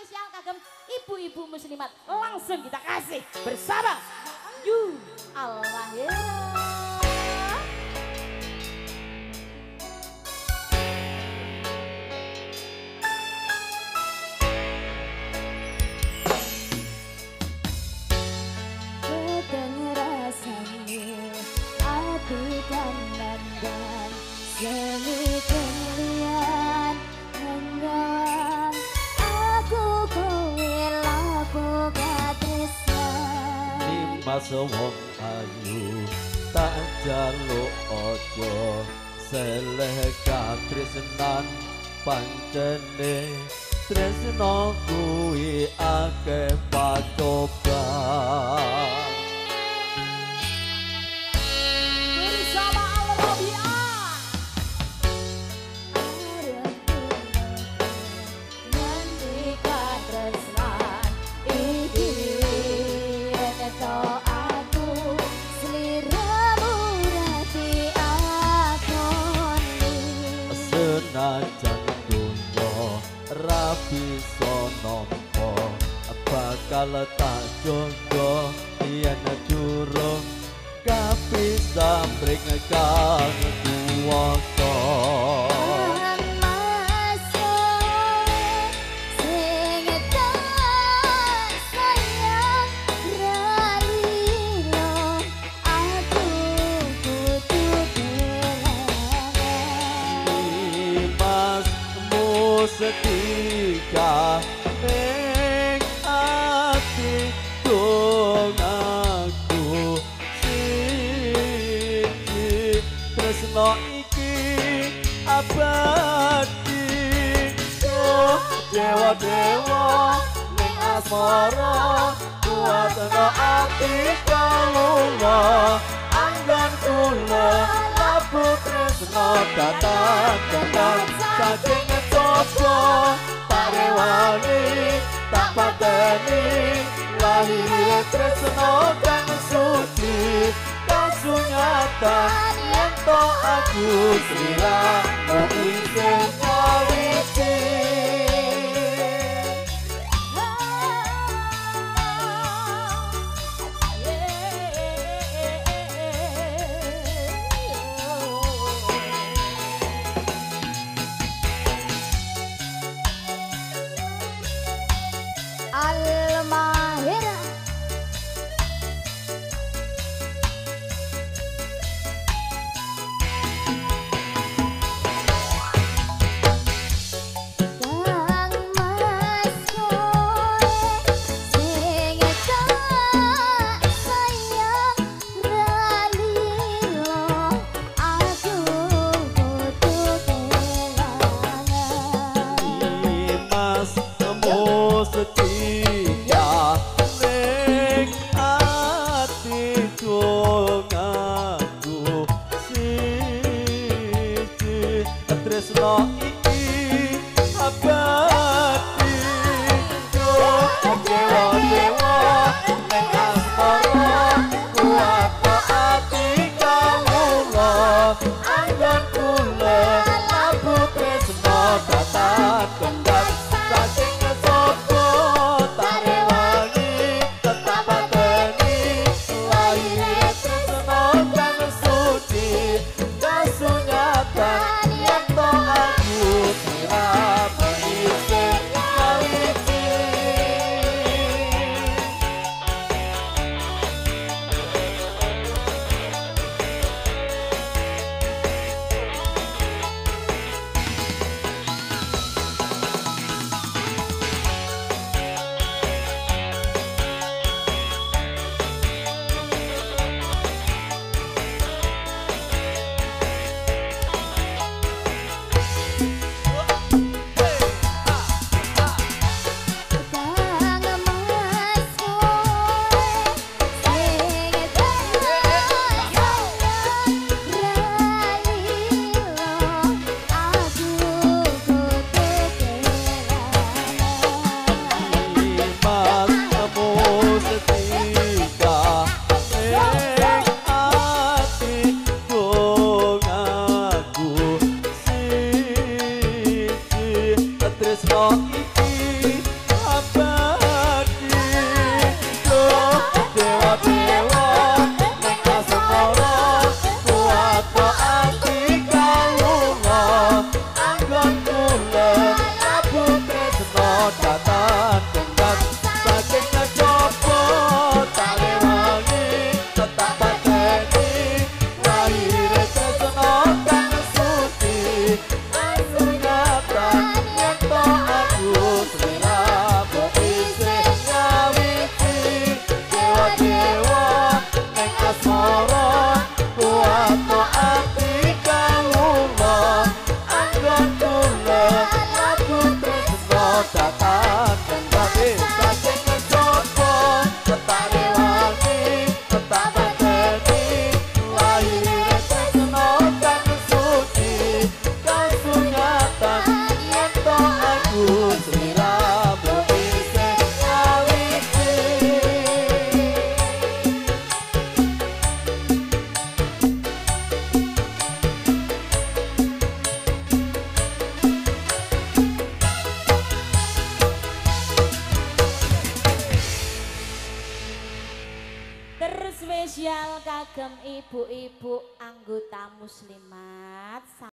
spesial kagem ibu-ibu muslimat. Langsung kita kasih bersama You Al-Mahira. Demi kalian henggan aku kowe laku katresnan Nimas wong ayu tak jaluk ojo seleh katresnan pancene tresno kuwi akeh pacoban senajan dunyo rabi sonompo bakal tak jogo yen durung kapisah mring kang kuwasa setika ning ati dong aku siji tresno iki abadi oh dewa-dewa ning asmara kuatno ati kawula anggan kula labu tresno datang saking Sopo parewani tak pateni lahir tresno kang suci kasunyatan yen to aku sliramu isih kawiti Al-Mahira Kang mas kowe sing tak sayang ralilo aku kudu kelangan Mas setia ning ati dong aku siji tresno iki abadi dewa-dewa ning asmara kuat ati kawula anggon kula labu tresno datang kendhat saking Sopo tarewani tetap pateni lahir tresno kang suci kasunyatan yen to aku sliramu isih kawiti datakan babe saking ngejopo tak rewangi tak pateni lahir tresno kang suci kasunyatan yen to aku sliramu bisa ngawiti. Terspesial kagem ibu-ibu anggota muslimat.